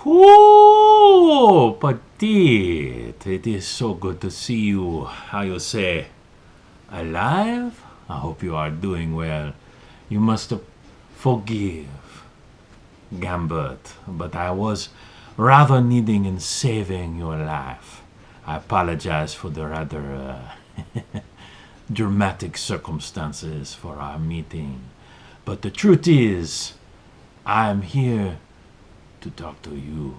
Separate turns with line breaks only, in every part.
Oh, Petite, it is so good to see you. How you say, alive? I hope you are doing well. You must forgive Gambit, but I was rather needing in saving your life. I apologize for the rather dramatic circumstances for our meeting. But the truth is, I am here to talk to you.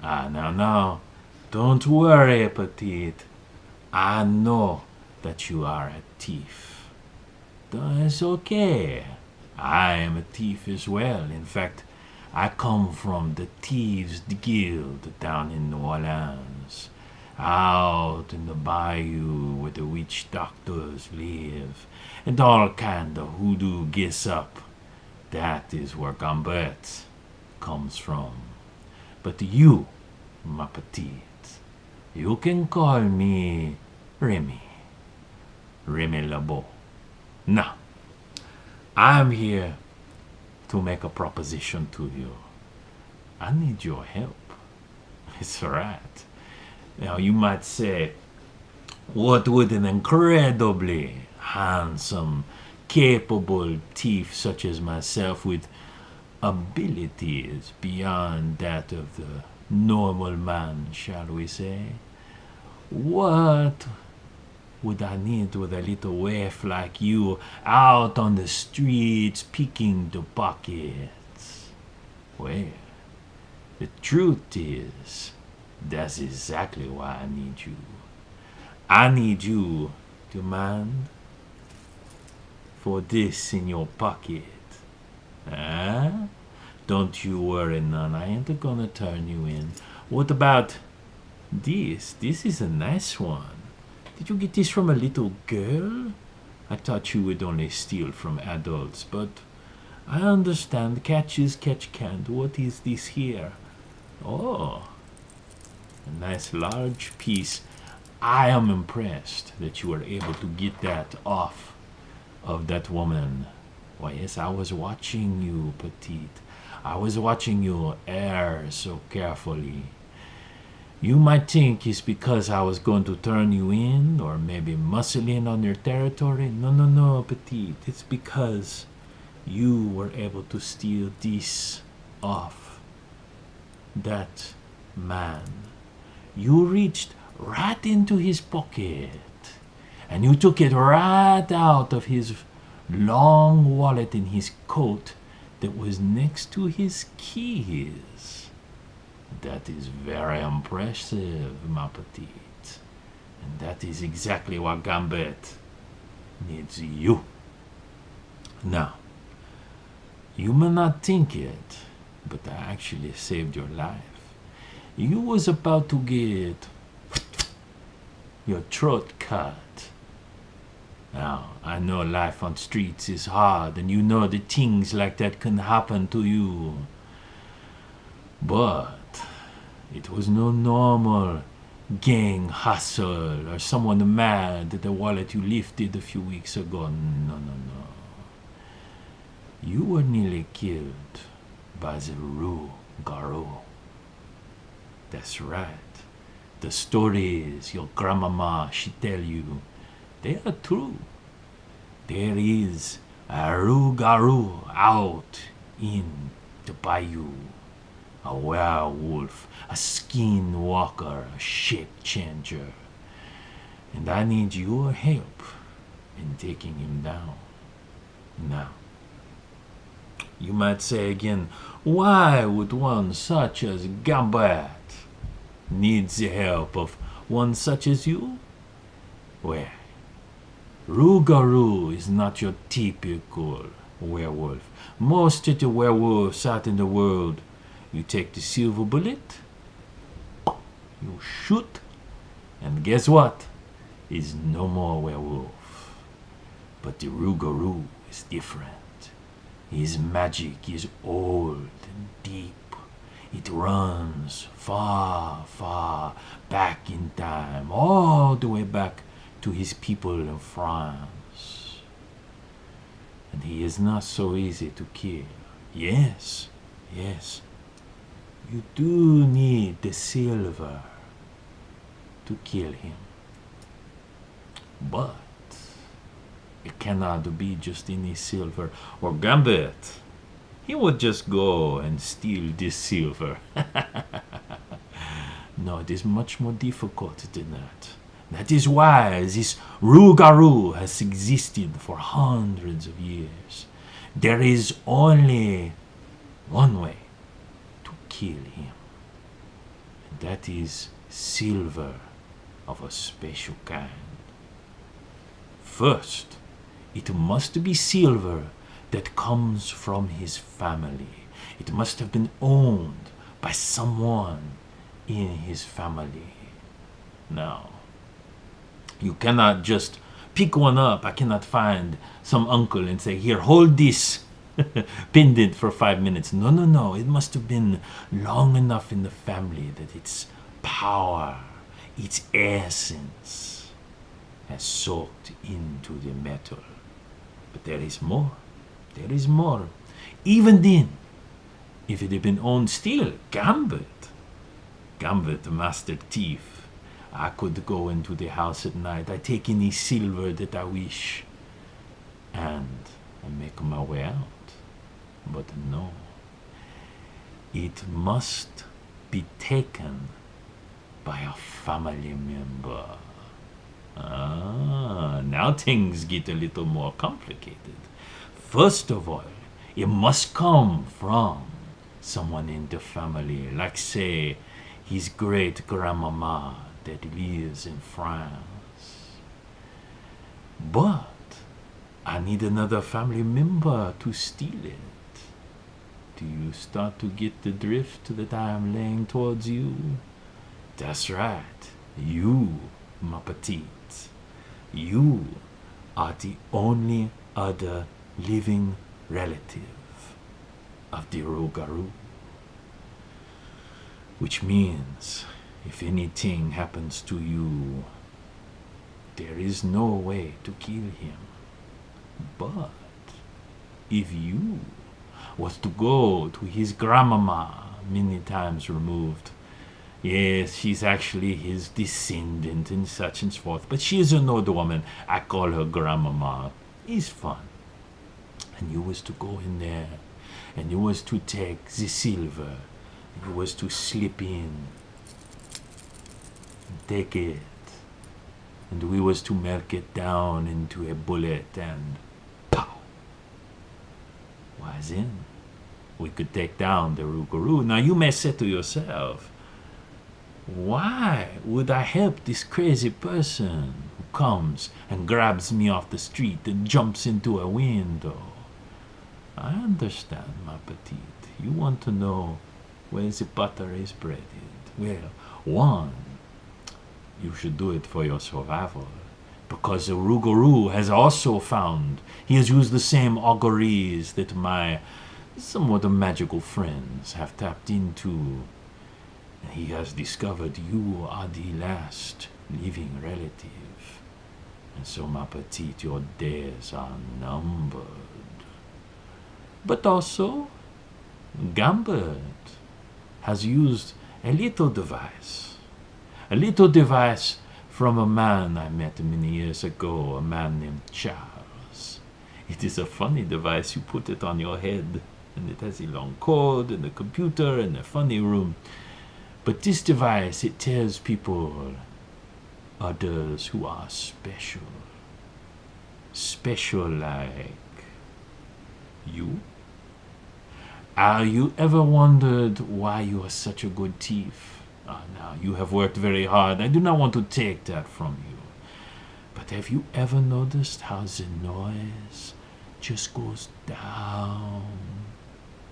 Now, don't worry, Petite. I know that you are a thief. It's okay. I am a thief as well. In fact, I come from the Thieves Guild down in New Orleans, out in the bayou where the witch doctors live, and all kind of hoodoo gets up. That is where Gambit comes from. But you, ma petite, you can call me Remy. Remy Labo. Now, I'm here to make a proposition to you. I need your help. It's right. Now, you might say, what would an incredibly handsome, capable thief such as myself with abilities beyond that of the normal man, shall we say? What would I need with a little waif like you out on the streets picking the pockets? Well, the truth is, that's exactly why I need you. I need you to mind for this in your pocket. Huh? Don't you worry none, I ain't gonna turn you in. What about this? This is a nice one. Did you get this from a little girl? I thought you would only steal from adults, but I understand. Catches catch can't. What is this here? Oh, a nice large piece. I am impressed that you were able to get that off of that woman. Why, yes, I was watching you, Petite. I was watching your hair so carefully. You might think it's because I was going to turn you in or maybe muscle in on your territory. No, Petite. It's because you were able to steal this off that man. You reached right into his pocket and you took it right out of his long wallet in his coat that was next to his keys. That is very impressive, ma petite. And that is exactly what Gambit needs you. Now, you may not think it, but I actually saved your life. You was about to get your throat cut. Now, I know life on streets is hard, and you know that things like that can happen to you. But it was no normal gang hustle or someone mad at the wallet you lifted a few weeks ago. No. You were nearly killed by the Rue Garou. That's right. The stories your grandmama she tell you, they are true. There is a Rue Garou out in the bayou. A werewolf, a skinwalker, a shape changer. And I need your help in taking him down. Now, you might say again, why would one such as Gambit need the help of one such as you? Well, Rue Garou is not your typical werewolf. Most of the werewolves out in the world, you take the silver bullet, you shoot, and guess what? He's no more werewolf. But the Rue Garou is different. His magic is old and deep. It runs far, far back in time, all the way back to his people in France. And he is not so easy to kill. Yes. You do need the silver to kill him. But it cannot be just any silver, or Gambit, he would just go and steal this silver. No, it is much more difficult than that. That is why this Rougarou has existed for hundreds of years. There is only one way to kill him, and that is silver of a special kind. First, it must be silver that comes from his family. It must have been owned by someone in his family. Now, you cannot just pick one up. I cannot find some uncle and say, here, hold this pendant for 5 minutes. No, no, no. It must have been long enough in the family that its power, its essence has soaked into the metal. But there is more. There is more. Even then, if it had been owned still, Gambit, the master thief, I could go into the house at night. I take any silver that I wish, and I make my way out. But no, it must be taken by a family member. Now things get a little more complicated. First of all, it must come from someone in the family, like say his great grandmama that lives in France. But I need another family member to steal it. Do you start to get the drift that I am laying towards you? That's right, you, ma petite. You are the only other living relative of the Rougarou. Which means, if anything happens to you, there is no way to kill him. But if you was to go to his grandmama, many times removed, yes, she's actually his descendant and such and forth, but she is an old woman. I call her grandmama. It's fun. And you was to go in there, and you was to take the silver, and you was to slip in, and take it, and we was to melt it down into a bullet, and pow! Why then, we could take down the Rougarou. Now you may say to yourself, why would I help this crazy person who comes and grabs me off the street and jumps into a window? I understand, my petite. You want to know where the butter is breaded. Well, one, you should do it for your survival, because the Rougarou has also found, he has used the same auguries that my somewhat magical friends have tapped into. He has discovered you are the last living relative. And so, ma petite, your days are numbered. But also, Gambit has used a little device from a man I met many years ago, a man named Charles. It is a funny device. You put it on your head, and it has a long cord and a computer and a funny room. But this device, it tells people, others who are special. Special like you. Have you ever wondered why you are such a good thief? Now, you have worked very hard. I do not want to take that from you. But have you ever noticed how the noise just goes down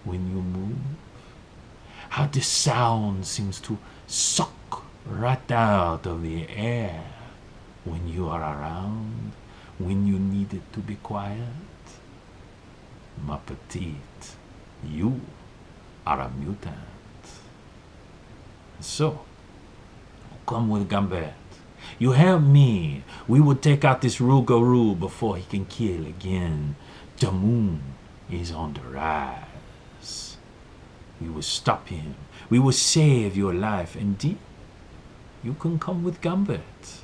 when you move? How the sound seems to suck right out of the air when you are around, when you need it to be quiet? Ma petite, you are a mutant. So, come with Gambit. You help me. We will take out this Rougarou before he can kill again. The moon is on the rise. We will stop him. We will save your life. And then you can come with Gambit.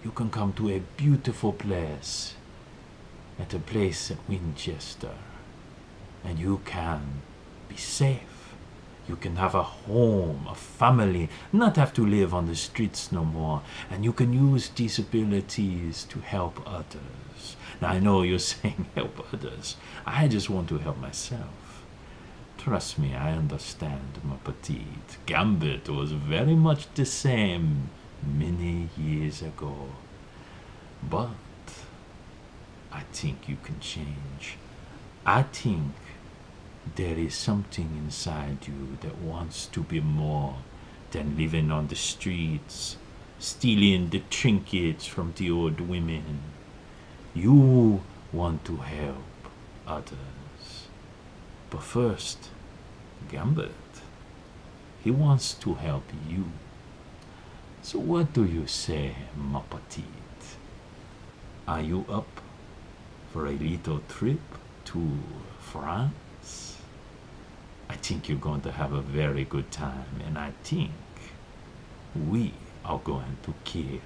You can come to a beautiful place. At a place at Winchester. And you can be safe. You can have a home, a family, not have to live on the streets no more. And you can use these abilities to help others. Now I know you're saying help others. I just want to help myself. Trust me, I understand, ma petite. Gambit was very much the same many years ago. But I think you can change. I think there is something inside you that wants to be more than living on the streets, stealing the trinkets from the old women. You want to help others. But first, Gambit, he wants to help you. So what do you say, ma petite? Are you up for a little trip to France? I think you're going to have a very good time, and I think we are going to kill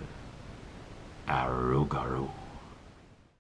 a rougarou.